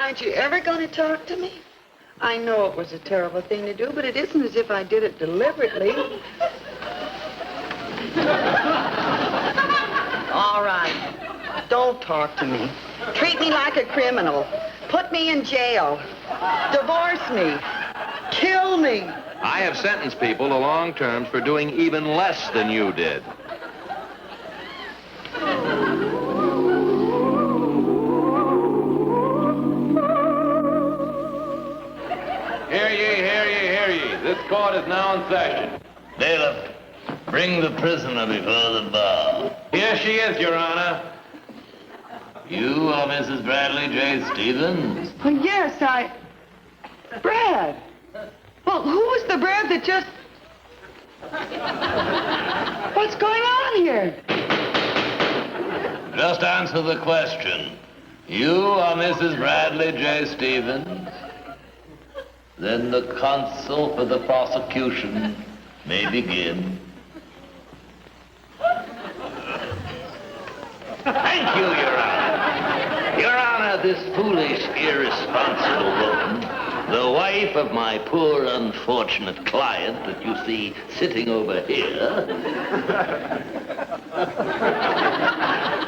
Aren't you ever going to talk to me? I know it was a terrible thing to do, but it isn't as if I did it deliberately. All right. Don't talk to me. Treat me like a criminal. Put me in jail. Divorce me. Kill me. I have sentenced people to long terms for doing even less than you did. Hear ye, hear ye, hear ye. This court is now in session. Bailiff, bring the prisoner before the bar. Here she is, Your Honor. You are Mrs. Bradley J. Stevens? Oh, yes, Brad. Well, who was the Brad that just... What's going on here? Just answer the question. You are Mrs. Bradley J. Stevens? Then the counsel for the prosecution may begin. Thank you, Your Honor. Your Honor, this foolish, irresponsible woman, the wife of my poor, unfortunate client that you see sitting over here.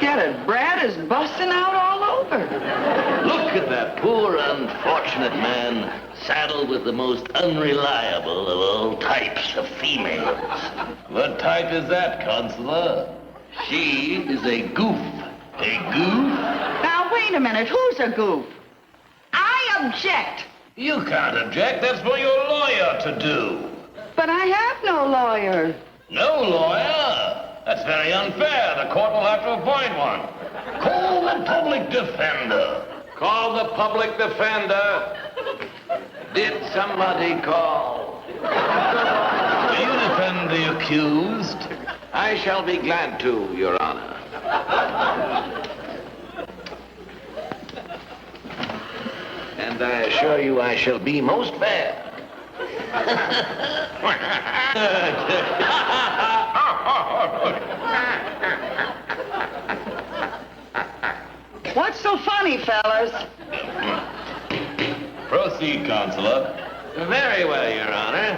Get it, Brad is busting out all over. Look at that poor, unfortunate man saddled with the most unreliable of all types of females. What type is that, Counselor? She is a goof. A goof? Now, wait a minute. Who's a goof? I object. You can't object. That's for your lawyer to do. But I have no lawyer. No lawyer? That's very unfair. The court will have to appoint one. Call the public defender. Call the public defender. Did somebody call? Will you defend the accused? I shall be glad to, Your Honor. And I assure you I shall be most fair. What's so funny, fellas? Proceed, Counselor. Very well, Your Honor.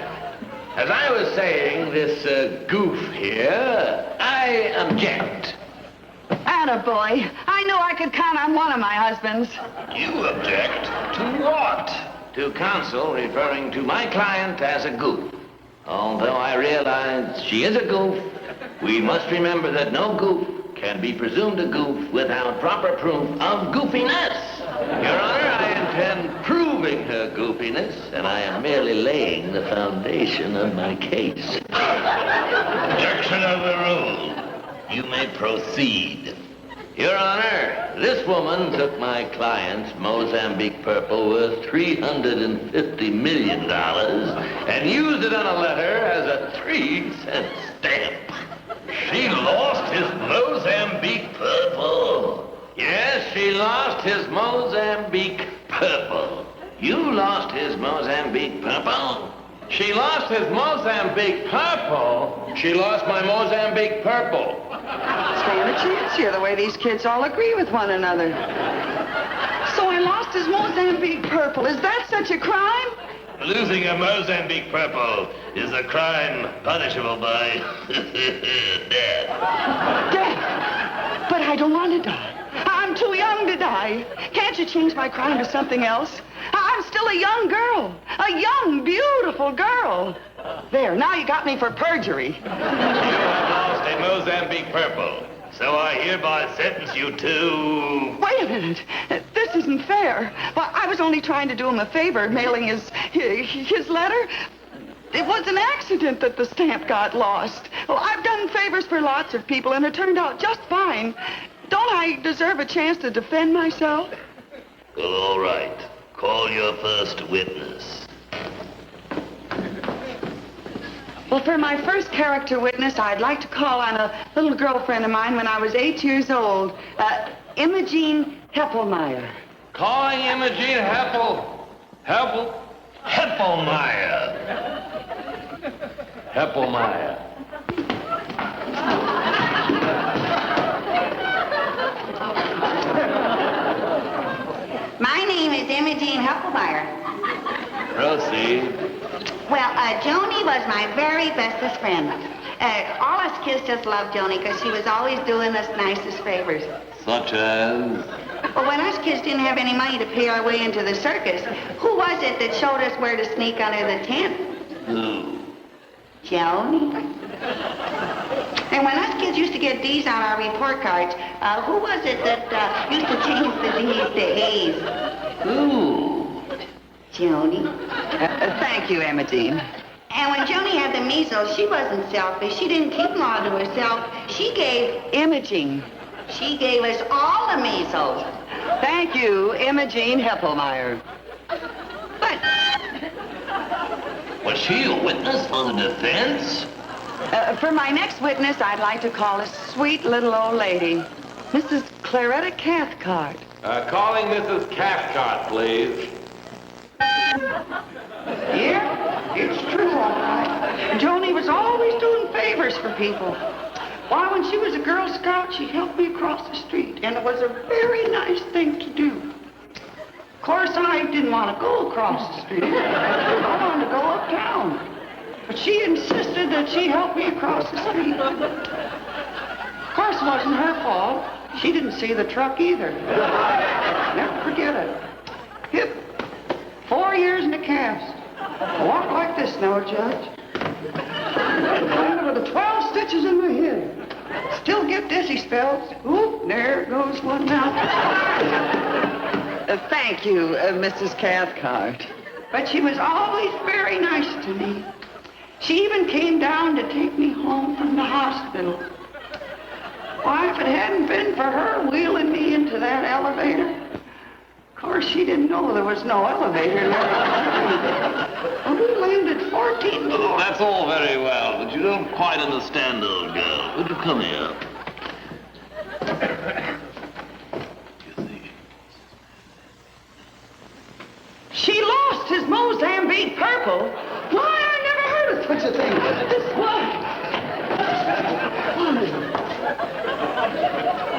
As I was saying, this goof here, I object. Attaboy. I knew I could count on one of my husbands. You object to what? To counsel referring to my client as a goof. Although I realize she is a goof, we must remember that no goof can be presumed a goof without proper proof of goofiness. Your Honor, I intend proving her goofiness, and I am merely laying the foundation of my case. Objection overruled. You may proceed. Your Honor, this woman took my client's Mozambique purple worth $350 million and used it on a letter as a 3-cent stamp. She lost his Mozambique purple. Yes, she lost his Mozambique purple. You lost his Mozambique purple? She lost his Mozambique purple? She lost my Mozambique purple. Stand a chance here, the way these kids all agree with one another. So I lost his Mozambique purple. Is that such a crime? Losing a Mozambique purple is a crime punishable by death. Death? But I don't want to die. I'm too young to die. Can't you change my crime to something else? I'm still a young girl. A young, beautiful girl. There, now you got me for perjury. You have lost a Mozambique purple, so I hereby sentence you to... Wait a minute. This isn't fair. Well, I was only trying to do him a favor, mailing his letter. It was an accident that the stamp got lost. Well, I've done favors for lots of people, and it turned out just fine. Don't I deserve a chance to defend myself? Well, all right. Call your first witness. Well, for my first character witness, I'd like to call on a little girlfriend of mine when I was 8 years old, Imogene Heppelmeyer. Calling Imogene Heppelmeyer. Heppelmeyer. My name is Imogene Hucklemeyer. Proceed. Well, Joni was my very bestest friend. All us kids just loved Joni because she was always doing us nicest favors. Such as? Well, when us kids didn't have any money to pay our way into the circus, who was it that showed us where to sneak under the tent? Who? Joni. And when us kids used to get D's on our report cards, who was it that used to change the D's to A's? Who? Joni. Thank you, Imogene. And when Joni had the measles, she wasn't selfish. She didn't keep them all to herself. She gave Imogene. us all the measles. Thank you, Imogene Heppelmeyer. But Was she a witness for the defense? For my next witness, I'd like to call a sweet little old lady, Mrs. Claretta Cathcart. Calling Mrs. Cathcart, please. Yeah, it's true, all right. Joni was always doing favors for people. Why, when she was a Girl Scout, she helped me across the street, and it was a very nice thing to do. Of course, I didn't want to go across the street. I wanted to go uptown. But she insisted that she help me across the street. Of course, it wasn't her fault. She didn't see the truck either. Never forget it. Hip. 4 years in a cast. I walk like this now, Judge. With the 12 stitches in my head. Still get dizzy spells. Oop, there goes one now. Thank you, Mrs. Cathcart. But she was always very nice to me. She even came down to take me home from the hospital. Why, if it hadn't been for her wheeling me into that elevator, of course, she didn't know there was no elevator there. And we landed 14 floors. That's all very well, but you don't quite understand, old girl. Would you come here? She lost his Mozambique purple. Why, I never heard of such a thing. This what?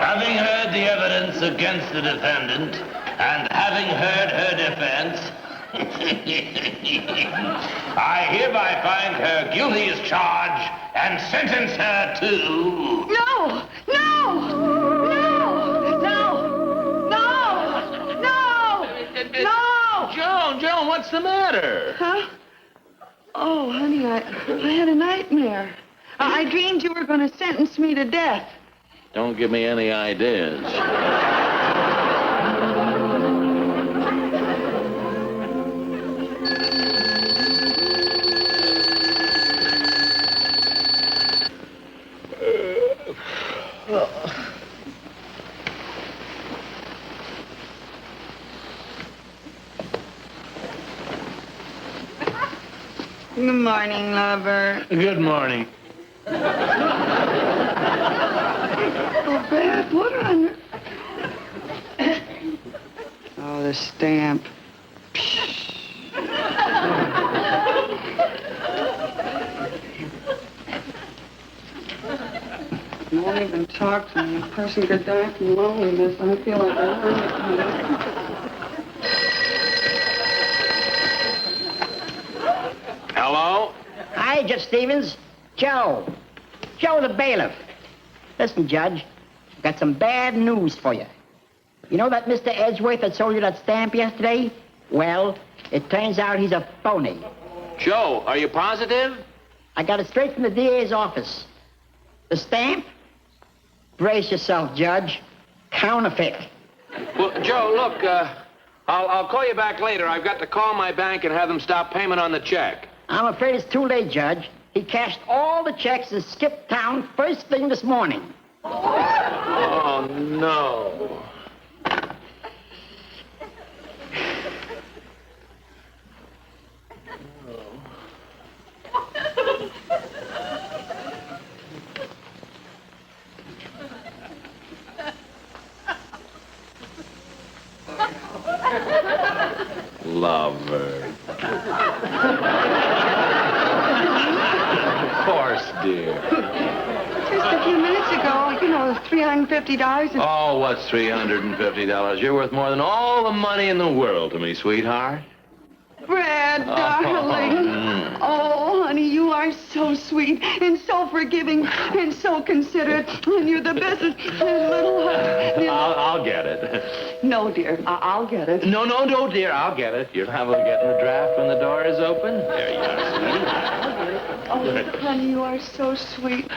Having heard the evidence against the defendant, and having heard her defense, I hereby find her guilty as charged and sentence her to... No! No! No! No! No! No! No! Joan, what's the matter? Huh? Oh, honey, I had a nightmare. I dreamed you were going to sentence me to death. Don't give me any ideas. Good morning, lover. Good morning. Oh, Beth, what on... Oh, the stamp. Won't even talk to me. A person could die from loneliness. I feel like a hermit. Hello? Hi, Judge Stevens. Joe the bailiff. Listen, Judge, I've got some bad news for you. You know that Mr. Edgeworth that sold you that stamp yesterday? Well, it turns out he's a phony. Joe, are you positive? I got it straight from the DA's office. The stamp? Brace yourself, Judge. Counterfeit. Well, Joe, look, I'll call you back later. I've got to call my bank and have them stop payment on the check. I'm afraid it's too late, Judge. He cashed all the checks and skipped town first thing this morning. Oh, no. Lover. Of course, dear. Just a few minutes ago, you know, the 3 $350. Oh, what's $350? You're worth more than all the money in the world to me, sweetheart. Fred, darling. Oh, honey, you are so sweet and so forgiving and so considerate. And you're the best little... I'll get it. No, dear, I'll get it. No, dear, I'll get it. You're liable to get in the draft when the door is open. There you are, sweetie. Oh, honey, you are so sweet.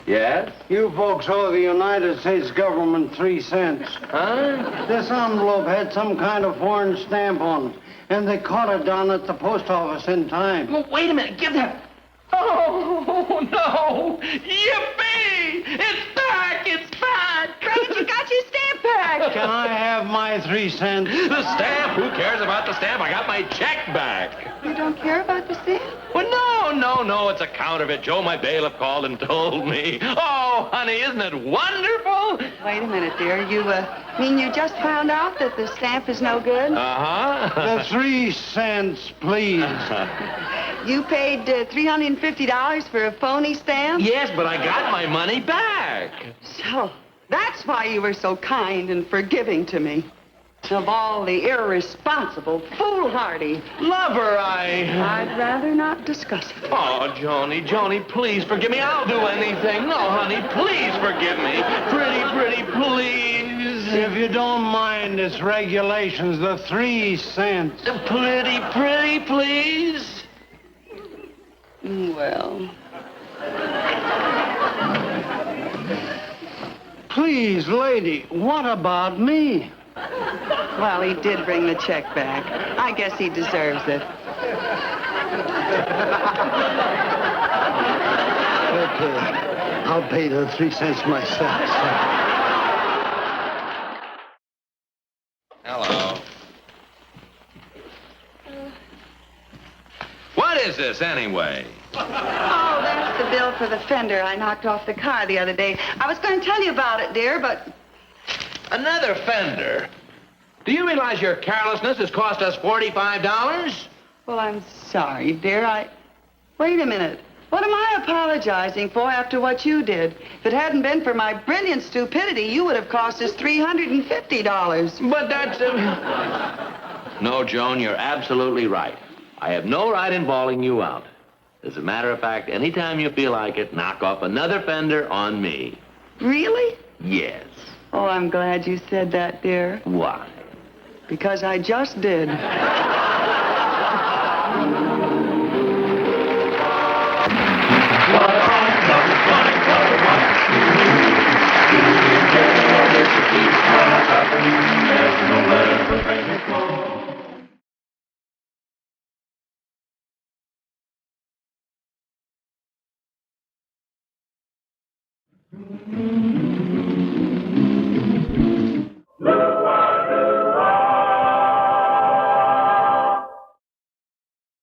Yes? You folks owe the United States government 3 cents. Huh? This envelope had some kind of foreign stamp on it, and they caught it down at the post office in time. Well, wait a minute. Give that. Oh, no. Yippee! It's back! It's back! Fred, you got your stamp back. Can I have my 3 cents? The stamp? Who cares about the stamp? I got my check back. You don't care about the stamp? Well, no. It's a counterfeit. Joe, my bailiff, called and told me. Oh, honey, isn't it wonderful? Wait a minute, dear. You mean you just found out that the stamp is no good? Uh-huh. The 3 cents, please. You paid $350 for a phony stamp? Yes, but I got my money back. So, that's why you were so kind and forgiving to me. Of all the irresponsible, foolhardy... Lover, I'd rather not discuss it. Oh, Joni, please forgive me. I'll do anything. No, honey, please forgive me. Pretty, please. If you don't mind, it's regulations, the 3 cents. Pretty, please. Well... Please, lady, what about me? Well, he did bring the check back. I guess he deserves it. Okay, I'll pay the 3 cents myself. Hello. What is this, anyway? Oh, that's the bill for the fender I knocked off the car the other day. I was going to tell you about it, dear, but... Another fender. Do you realize your carelessness has cost us $45? Well, I'm sorry, dear. Wait a minute. What am I apologizing for after what you did? If it hadn't been for my brilliant stupidity, you would have cost us $350. But that's... No, Joan, you're absolutely right. I have no right in bawling you out. As a matter of fact, anytime you feel like it, knock off another fender on me. Really? Yes. Oh, I'm glad you said that, dear. Why? Because I just did.